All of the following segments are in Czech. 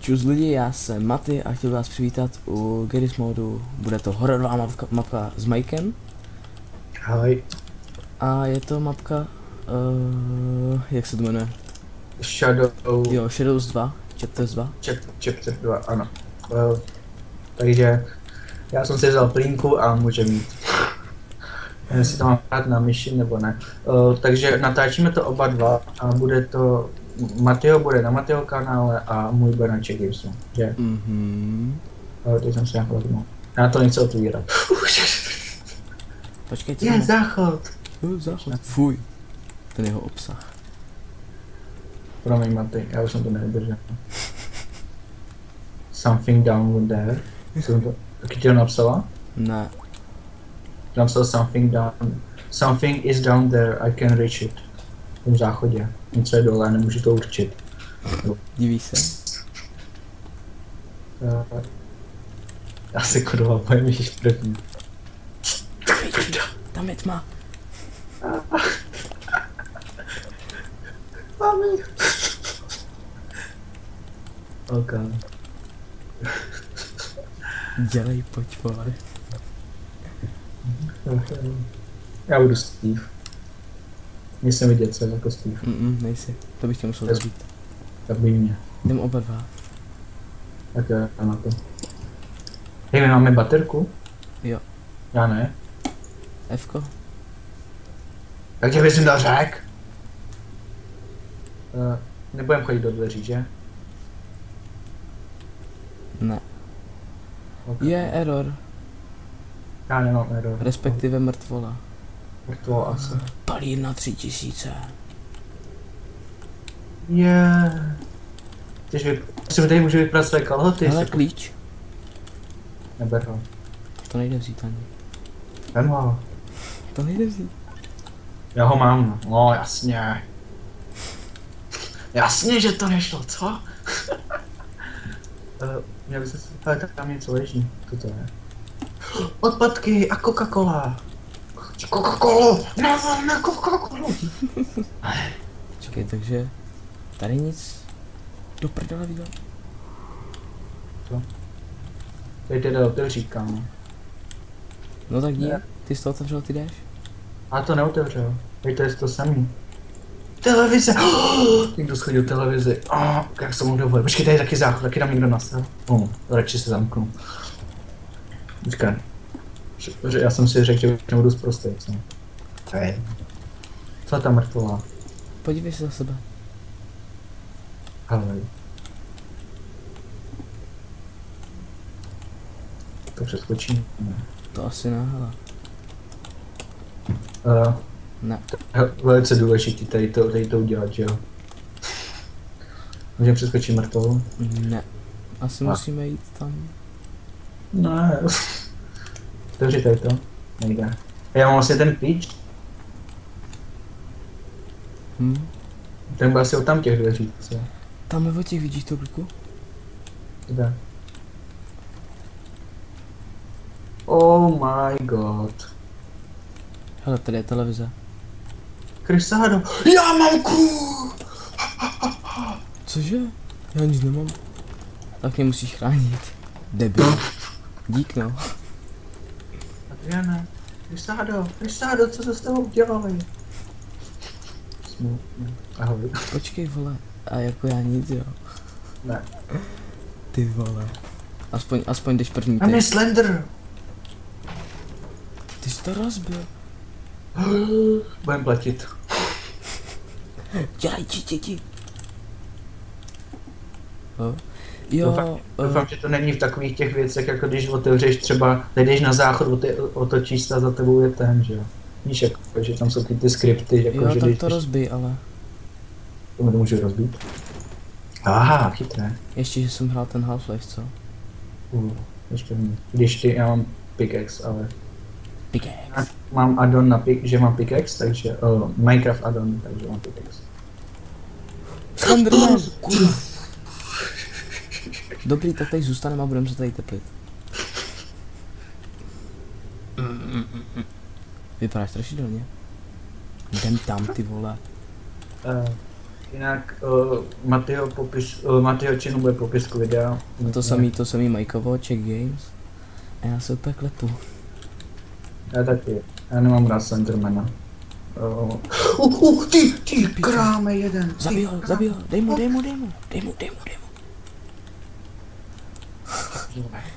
Čus lidi, já jsem Maty a chtěl vás přivítat u Garry's modu. Bude to hororová mapka s Mikem. Ahoj. A je to mapka, jak se to jmenuje? Shadows 2, Chapters 2. Chapter 2, ano. Takže já jsem si vzal plínku a můžeme jít. Jestli to mám hrát na myši nebo ne. Takže natáčíme to oba dva a bude to Matyho bude na Matyho kanále a můj bude na Checkersu, že? Teď jsem se nějak rozumel. Já to nechci otvírat. Počkejte. Je záchod! Záchod. Fuj. Ten jeho obsah. Promiň Maty, já už jsem to nevydržel. Something down there. Taky ti to napsala? Ne. Napsal something down. Something is down there, I can reach it. V tom záchodě. Něco je dole, nemůžu to určit. Diví se? Já se kurva bojím již první. Tam je tma. Mami. Ok. Dělej, pojď vole. Já budu Steve. Nejsem vidět se jako Steve. Nejsi. To bych tě musel zabít. Tak by mě. Jdem oba dva. Tak jo, na to. Hej, my máme baterku? Jo. Já ne. Fko? Tak tě bys jim dal řek. Nebudem chodit do dveří, že? Ne. Okay. Je error. Já nemám error. Respektive mrtvola. Mrtvo asi. Palír na 3000. Je. Si tady můžu vyprat své kalhoty. Hele, klíč. Neber ho. To nejde vzít ani. Vem ho. To nejde vzít. Já ho mám. No jasně. Jasně, že to nešlo, co? Měl by se... Ale tam něco leží. Co to je? Odpadky a Coca-Cola. Coca-Cola! Ne Coca-Cola! Čekej, takže... Tady nic... Do prdele viděl. Co? Tady teda otevřít, kámo. No tak dík, ty jsi to otevřel, ty jdeš? A to neotevřel. Tady to je to samý. Televize! Někdo schodil televizi. Jak se mu dovolil. Počkej, tady je taky záchod, taky tam někdo nastal. Radši se zamknu. Počkej. Já jsem si řekl, že nebudu zprostý, co? Co je ta mrtvolá? Podívej se za sebe. Hele. To přeskočím? Ne. To asi ne, hele. Ne. Velice důležitý tady to udělat, že jo? Můžeme přeskočit mrtvolu? Ne. Asi musíme jít tam. Ne. Dobře, tady to. Nejde. Já mám vlastně ten klíč. Ten byl asi od tam těch dveří, co? Tam od těch vidíš to kliku? Kde? Oh my god. Hele, tady je televize. Krysado. Já mám kůl! Cože? Já nic nemám. Tak mě musíš chránit. Debil. Dík no. Adriana. Krysado, co to s tebou udělali? Ahoj. Počkej vole. A jako já nic jo. Ne. Ty vole. Aspoň jdeš první A mě Slender. Ty jsi to rozbil. Budem platit. Dělaj ti. Jo. Doufám, že to není v takových těch věcech, jako když otevřeš třeba, jdeš na záchod, otočíš se a za tebou je ten, že jo. Víš, jako, že tam jsou ty skripty, jako, jo, že tak to rozbij, ale. To můžu rozbít. Aha, chytré. Ještě, že jsem hrál ten Half-Life, co? Ještě mě. Když já mám pickaxe, ale... Pickaxe. Mám addon na že mám pickaxe, takže... Minecraft addon, takže mám pickaxe. Slenderman, kurva. Dobrý, tak tady zůstaneme a budeme se tady teplit. Vypadáš strašidelně. Jdem tam, ty vole. Jinak Matyho činu bude popisku videa. To samý Majkovo, Czech Games. A já se úplně klepu. Já taky. Já nemám rád Slendermana. Ty kráme jeden. Zabij ho, dej mu.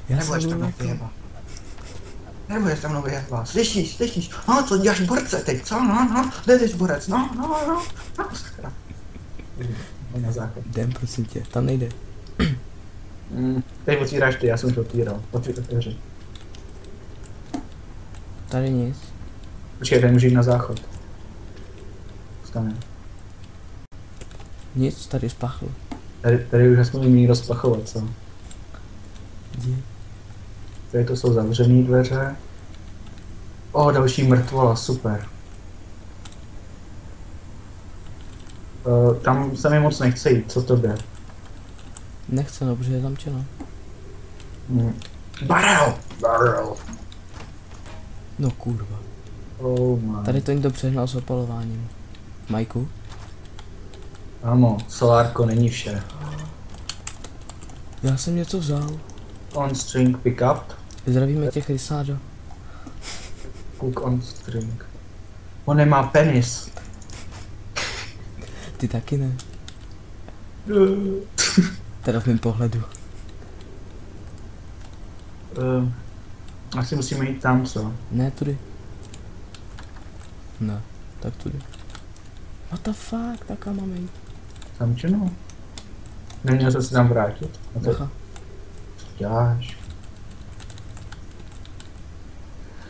Já Nebudeš jsem se mnou byl vyjeba. Nebudeš se mnou vyjeba. Slyšíš? No, co děláš borce teď, co? No, jdeš borec, no. Na záchod. Jdem, prosím tě, tam nejde. Teď otvíráš ty, já jsem to otvíral. Otvíři. Tady nic. Počkej, tady můžu jít na záchod. Vstane. Nic, tady spachl. Tady už aspoň umí rozplachovat, co? Jdi. Tady to jsou zavřené dveře. Další mrtvola, super. Tam se mi moc nechce jít, co to jde? Nechce, no, protože je zamčeno. Barrel! No kurva. Oh my. Tady to někdo přehnal s opalováním. Majku? Ano, solárko není vše. Já jsem něco vzal. On string pick up. Zdravíme tě, Chrysádo. Cook on string. On nemá penis. Ty taky ne. Teda v mém pohledu. Asi musíme jít tam, co? Ne, tudy. Ne, tak tudy. What the fuck, tak kam máme jít? Zamčeno? Neměl se tam vrátit? A to Bacha. děláš.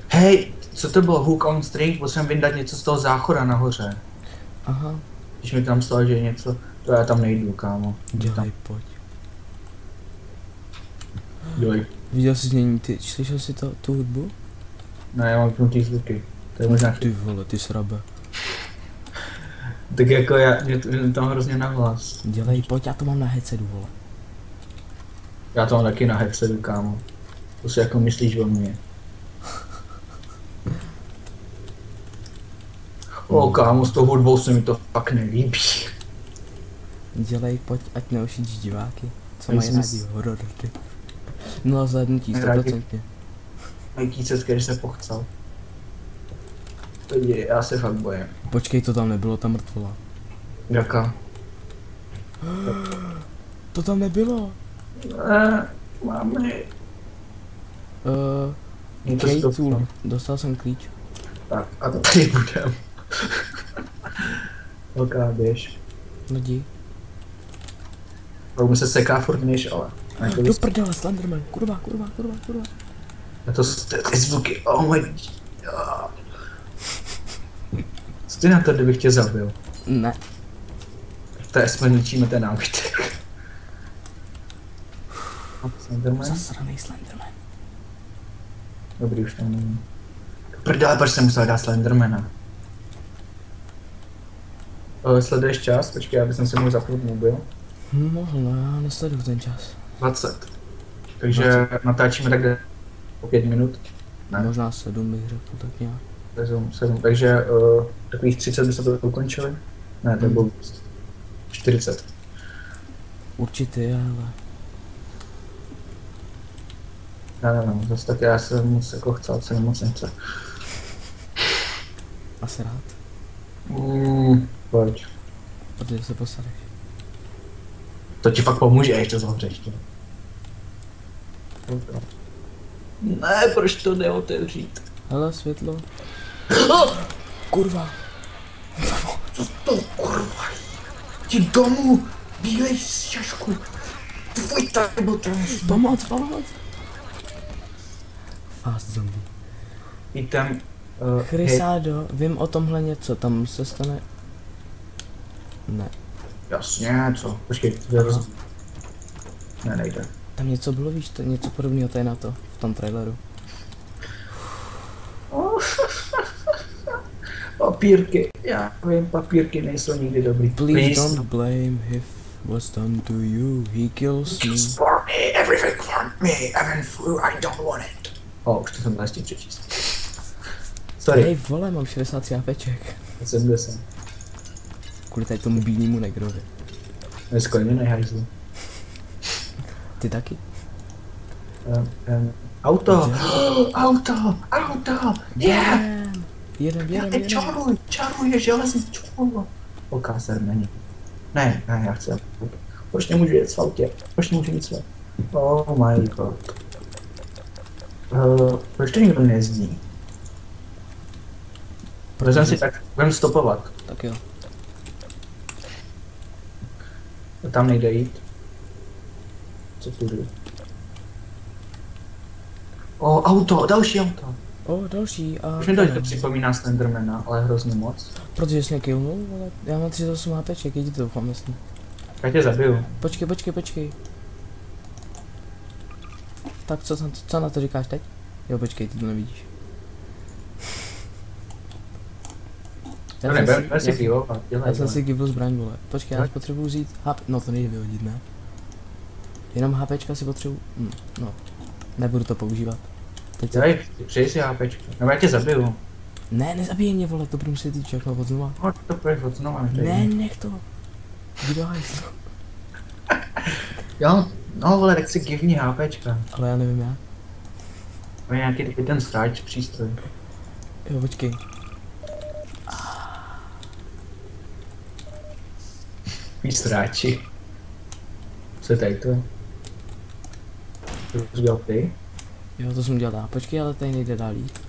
Hej, co to bylo? Hook on string? Musím vyndat něco z toho záchoda nahoře. Aha. Když mi tam stalo, že je něco, to já tam nejdu, kámo. Dělej, pojď. Dělej. Viděl jsi znění, slyšel jsi tu hudbu? Ne, já mám pnutý zvuky. To je možná Ty vole, ty srabe. tak jako mě tam hrozně nahlas. Dělej, pojď, já to mám na headsetu, vole. Já to mám taky na headsetu, kámo. To si jako myslíš o mě. Kámo, s tou hudbou se mi to fakt nelíbí. Dělej, pojď, ať neušíš diváky. Co mají rádi horor, ty. No zhlédnutí, 100%. Mají kýcet, když se pochcel. Lidi, já se fakt bojím. Počkej, to tam nebylo, ta mrtvola. Jaká? To tam nebylo. Máme. Key tool, dostal jsem klíč. Tak, a to tady budem. Běž. No jdi. Budeme se seká furt než, ale. Do prdele, Slenderman, kurva. A to ty zvuky, oh my god. Co ty na to, kdybych tě zabil? Ne. To je aspoň ničíme ten nábytek. Slenderman? Zasranej Slenderman. Dobrý, už tam není. Prdele, proč jsem musel dát Slendermana? Sleduješ čas? Počkej, abych si mohl zapnout mobil. Mohl, no já nesleduju ten čas. 20. Takže 20. Natáčíme takhle po 5 minut. Ne. Možná 7 bych řekl, tak nějak. 7, takže takových 30 by se to ukončili? Ne, to bylo 40. Určitě, ale... Ne, zase tak já jsem moc jako chcel, co mi moc nechce. Asi rád. Pojď. Protože se posadeš. To ti fakt pomůže, ještě zavřeš. Ne, proč to neotevřít? Hele, světlo. Kurva. Co to kurva? Ti domů, bílej šašku. Tvůj tady Pomoc. Fast zombie. Vítem. Chrysádo, vím o tomhle něco, tam se stane... Ne. Jasně, co? Počkej, ne, nejde. Tam něco bylo, víš, to něco podobného tady na to, v tom traileru. Papírky, já vím, papírky nejsou nikdy dobrý. Please don't blame if what's done to you, he kills me. For me, everything for me, even food, I don't want it. Už to jsem nestihl přečíst. Sorry. Hej vole, mám 60 HPček. 70. kvůli tady tomu bílému negrovi. Neskleněnej hajzlu. Ty taky? Auto! Auto! Yeah! Jedem. Čaruj, je železný čaruj. Okáser není. Ne, já chci. Proč nemůžu jet v autě? Proč nemůžu jít své? Oh my god. Proč to nikdo nejezdí? Vezem si tak, budem stopovat. Tak jo. Tam nejde jít. Co tu jde? Auto, další auto. Další a... Už mi to připomíná Slendermana, ale hrozně moc. Protože jsi mě killnul, ale já mám 38 HPček, jdi to doufám, jasně. Já tě zabiju. Počkej. Tak co na to říkáš teď? Jo, počkej, ty to nevidíš. Já jsem si gibl zbraň, vole. Počkej, já potřebuji vzít HP, no to nejde vyhodit, ne? Jenom HPčka si potřebuji, no. Nebudu to používat. Teď se... Přeji si HPčka, nebo já tě zabiju. Ne, nezabíjej mě, vole, to budu muset jít všechno od znova. No, to půjdeš od znova. Ne, nech to. Vydaj. Jo, no vole, tak si give me HPčka. Ale já nevím jak. To je nějaký takový ten stráč přístroj. Jo, počkej. Stráči. Co je tady to? To jsi dělal ty? Jo, to jsem dělal. Počkej, ale tady nejde dál jít.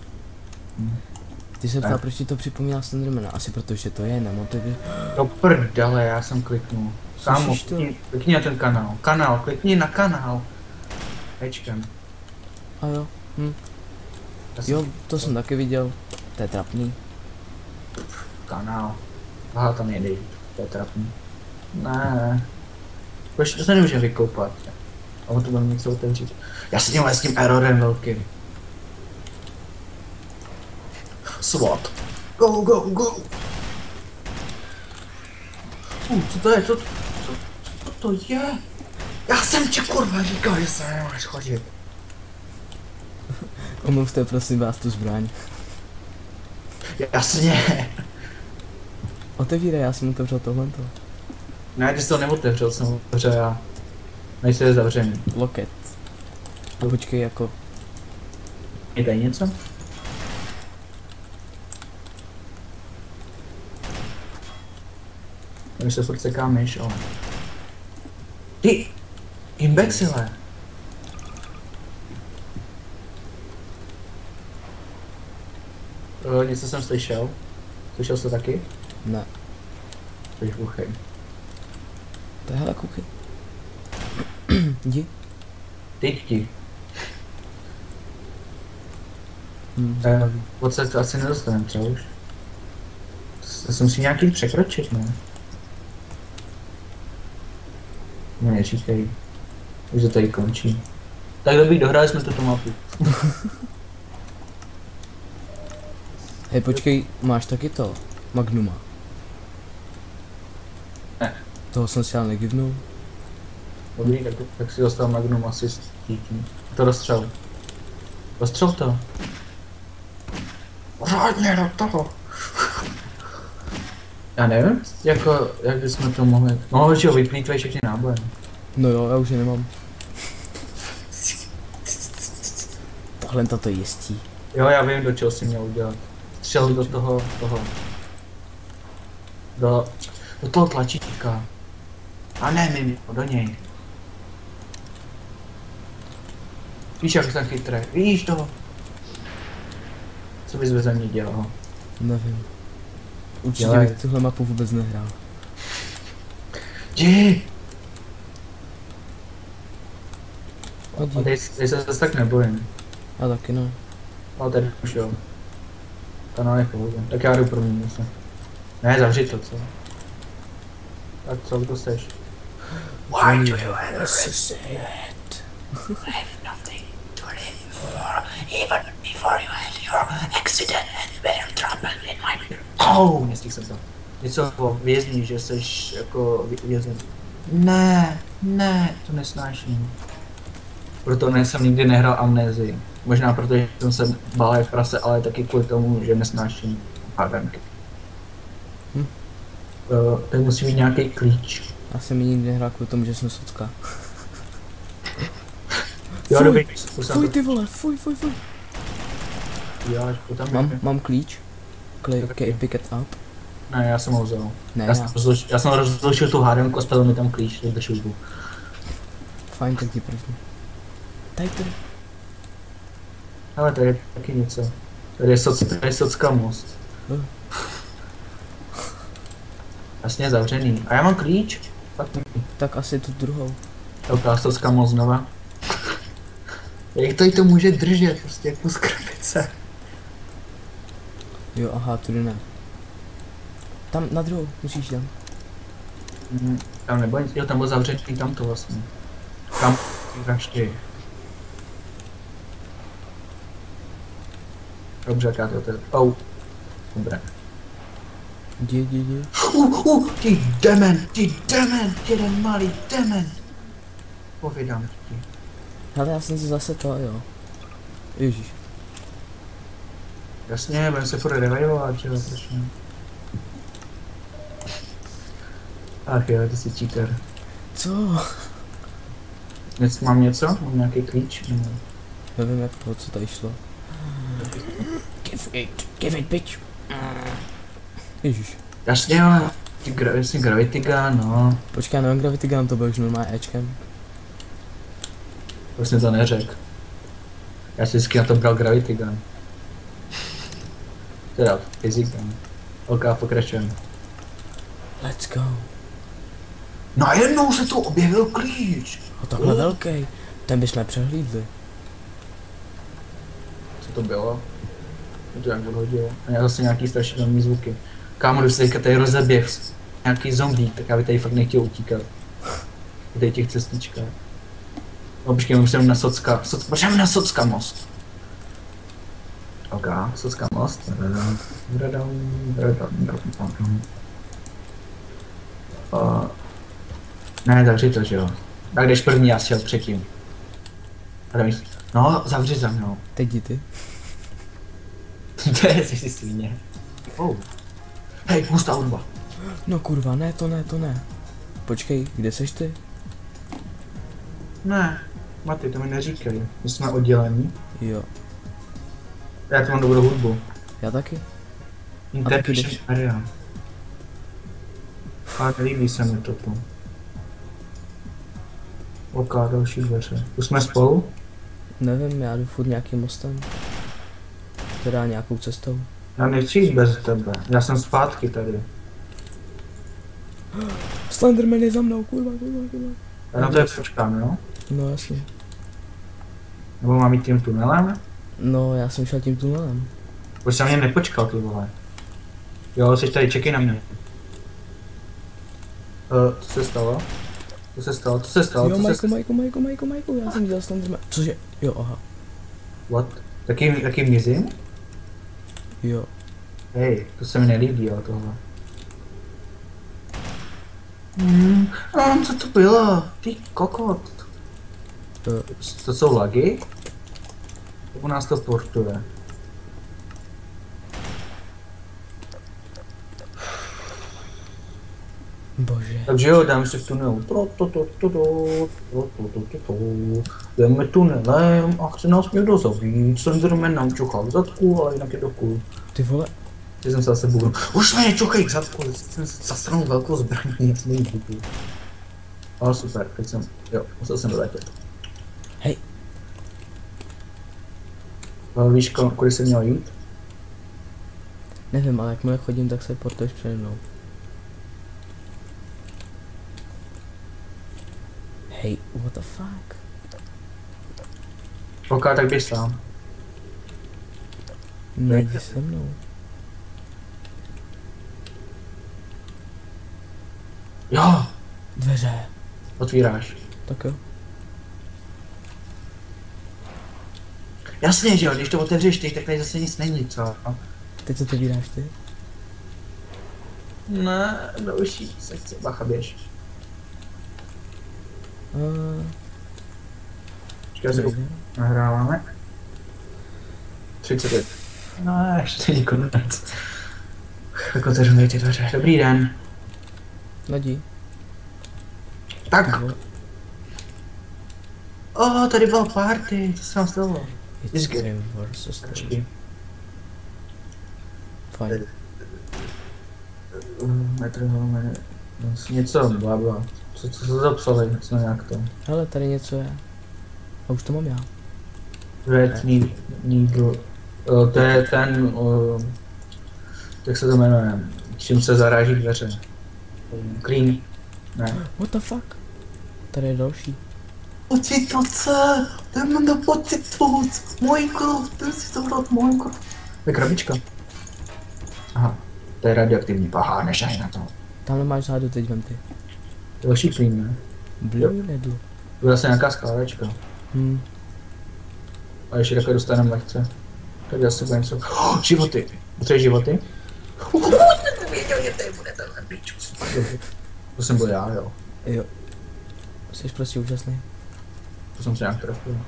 Ty se ptal, proč ti to připomíná Slendermana? Asi protože to je, nebo to by... Do prdele, já jsem kliknul. Kámo, klikni na ten kanál. Klikni na kanál. Hečkem. A jo, Jo, to jsem taky viděl. To je trapný. Kanál. Aha, tam nejde jít. To je trapný. Ne. Proč to se nemůže vykoupat? Ale to budeme něco otevřít. Já se s tím errorem velkým. SWAT. Go. Co to je? Co to je? Já jsem ti kurva říkal, že se nemáš chodit. Omluvte prosím vás tu zbraň. Jasně. Otevírej, já jsem otevřel tohleto. Ne, ty jsi to neotevřel, jsem otevřel já. Než se je zavřený. Loket. A počkej, jako... Je tady něco? Tady se furt seká myš, Ty! Imbecile! Něco jsem slyšel. Slyšel jsi to taky? Ne. Jsi hluchej. To je hele, koukej. Jdi. Teď. Odsaď to asi nedostanem třeba už. To se musí nějaký překročit, ne? No neříkej. Už to tady končí. Tak dobrý, dohráli jsme tuto mapu. Hej, počkej, máš taky to? Magnuma. Ne. Toho jsem si ale negivnul. Dobrý, tak si dostal Magnum asi s tím. To rozstřel. Rozstřel to. Řádně do toho. Já nevím, jak bychom to mohli. No, že ho vyplýtvají všechny náboje. No jo, já už je nemám. Tohle to je jistí. Jo, já vím, do čeho jsi měl udělat. Střel do toho. Do toho tlačítka. A ne mimo, do něj. Víš, jak jsem chytrý, víš to? Co bys beze mě dělal? Nevím. Určitě bych tuhle mapu vůbec nehrál. Jdi! Hodí. A teď se zase tak nebojím. Já taky no. Ale tady už jo. Kanál je v pohodě. Tak já jdu pro mě se. Ne, zavři to, co? Tak co, kdo seš? Why do you ever say it? I have nothing to live for, even before you had your accident and were in trouble in my... Nestihl jsem to. Něco o vězni, že seš jako vězen. Ne, to nesnáším. Proto jsem nikdy nehrál Amnézii. Možná protože jsem se bál jak prase, ale taky kvůli tomu, že nesnáším hádanky. Tak musí mít nějaký klíč. Já jsem ji nikdy nehrál kvůli tomu, že jsem socka. Jo, Fuj, dobrý. Fuj ty vole, fuj. Jo, tam je. Mám klíč. Pick it up. Ne, já jsem ho vzal. Ne, Já jsem rozloučil tu hádanku a spadl mi tam klíč, do šubu. Fajn, tak ti první. Tady. Ale tady je taky něco. Tady je socka most. Jasně zavřený. A já mám klíč? Tak asi tu druhou. Velká socka most znova. Jak tady to může držet, prostě jako skrbice. Jo, aha, tudy ne. Tam na druhou, musíš tam. Tam nebo nic, jo, tam byl zavřený, tam to vlastně. Tam, vraždy. Dobře, jak já to otevřu. Dobré. Jdi. Ty dement, jeden malý dement. Povídám ti. Hele, já jsem si zase to, jo. Ježíš. Jasně, budeme se furt revivovat, že jo, proč ne? Ach jo, ty jsi cheater. Co? Mám něco? Mám nějaký klíč? Nevím jak to, co tady šlo. Give it, bitch. Ježíš. Jasně jo, jasně Gravity Gun, no. Počkej, nevím Gravity Gun, to byl už normálně Ečkem. Vlastně to neřekl. Já si vždycky na to bral Gravity Gun. Teda, Physics Gun. OK, pokračujeme. Let's go. Najednou se tu objevil klíč. A takhle velký. Ten bychom přehlídli. Co to bylo? To jak odhodilo. A já zase nějaký strašidelný zvuky. Kámo, když se teďka tady rozeběh nějaký zombík, tak já by tady fakt nechtěl utíkat. Po tady těch cestičkách. No počkej, musím na Socka. Počkej na Socka most. OK, Socka most. Ne, zavři to, že jo. Tak jdeš první, já šel předtím. No, zavři za mnou. Teď jdi ty. To je, jsi svíně. Hej, hustá hudba. No kurva, ne, to ne. Počkej, kde seš ty? Ne, Maty, to mi neříkej. My jsme oddělení. Jo. Já tu mám dobrou hudbu. Já taky. Interpretation area. Ale nelíbí se mi to tu. OK, další dveře. Už jsme spolu? Nevím, já jdu furt nějakým mostem. Teda nějakou cestou. Já nechci jít bez tebe. Já jsem zpátky tady. Slenderman je za mnou, kurva. Já na to je počkám, jo? No jasně. Nebo mám jít tím tunelem? No, já jsem šel tím tunelem. Proč jsi na mě nepočkal, ty vole? Jo, jsi tady, čekej na mě. Co se stalo? Co se stalo? Jo, Majku, já jsem viděl Slenderman. Cože? Jo, aha. What? Taky mizím? Jo. Hej, to se mi nelíbí, jo, tohle. Co to bylo? Ty kokot. To jsou lagy? U nás to portuje. Bože. Takže jo, dáme si v tunelu. Jdeme tunelem a chce nás někdo zabít. Slenderman nám čuchá v zadku, ale jinak je to cool. Ty vole. Teď jsem se zase bugl. Už mě nečuchej k zadku, jsem zastranou velkou zbraní, nic není bugl. Ale super, teď jsem, jo, musel jsem doletět. Hej. Víš, kudy jsem měl jít? Nevím, ale jakmile chodím, tak se portuješ přede mnou. Hej, what the fuck? OK, tak běž sám. Nejdi se mnou. Jo, Dveře. otvíráš. Tak jo. Jasně, že jo, když to otevřeš ty, tak tady zase nic není, co? Teď co to vydáš ty? Ne, další sekce, bacha, běž. Počkej, se nahráváme. 35. No, ještě není konec. Tak otevřeme ty dveře. Dobrý den. Nadí. Tak. Tady byla party, co se nám stalo? It's game versus Počkej. Fajn. Něco, blabla. Co se zapsali, něco nějak to. Hele, tady něco je. A už to mám já. Red Needle. To je ten, jak se to jmenuje, čím se zaráží dveře. Green. Ne. What the fuck? Tady je další. Pocitace! Jdeme do pocitovac! Minecraft, jdeme si to hrát Minecraft. To je krabička. Aha, to je radioaktivní, pahá, nešaj na to. Tamhle máš zádu, teď vem ty. Další plyn, ne? Blue Needle. To je zase nějaká skládačka. A ještě takhle dostaneme lehce. Tady zase bude něco. Životy! Potřebuješ životy? Věděl, že tady bude tenhle bičus. To jsem byl já, jo. Jo. Jsi prostě úžasný. To jsem se nějak trefil.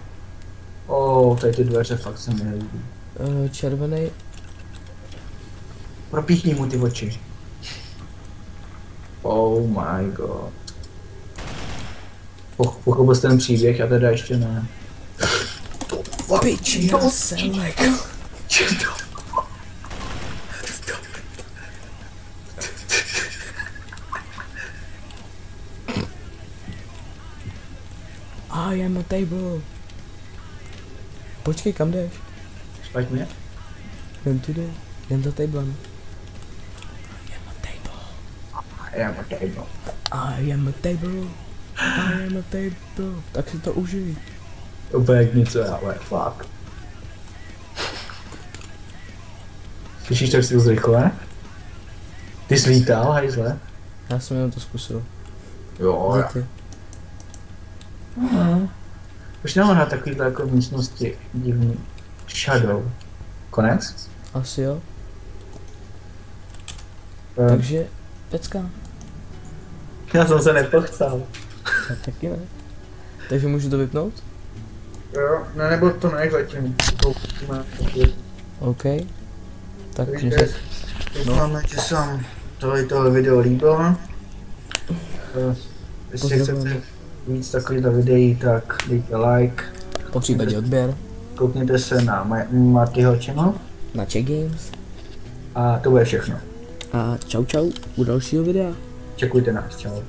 Tady ty dveře fakt se mi nelíbí. Červený. Propíchni mu ty oči. Oh my god. Pochopil jsi ten příběh, já teda ještě ne. Bitch, já jsem like. I am a table. Počkej, kam jdeš? Špatně? Jdem tudy. Jdem za tablem. I am a table. I am a table. I am a table. I am a table. Tak si to užij. Úplně jak něco, ale fuck. Slyšíš, tak si to zrychle? Ty jsi lítal, hajzle? Já jsem jenom to zkusil. Jo, Za já. ty. Už nemám na takovýhle jako místnosti divný. Shadow. Konec? Asi jo. Eh, Takže, pecka. Já jsem se nepochcel. Já taky ne. Takže můžu to vypnout? Jo, ne, nebo to nech zatím. OK. Tak Takže mě se... doufáme, že se vám tohle video líbilo. Jestli Pozdravujeme. chcete víc takovýchto videí, tak dejte like. Po případě odběr. Koukněte se na Martyho channel. Na Czech Games. A to bude všechno. A čau čau u dalšího videa. Čekujte nás, čau.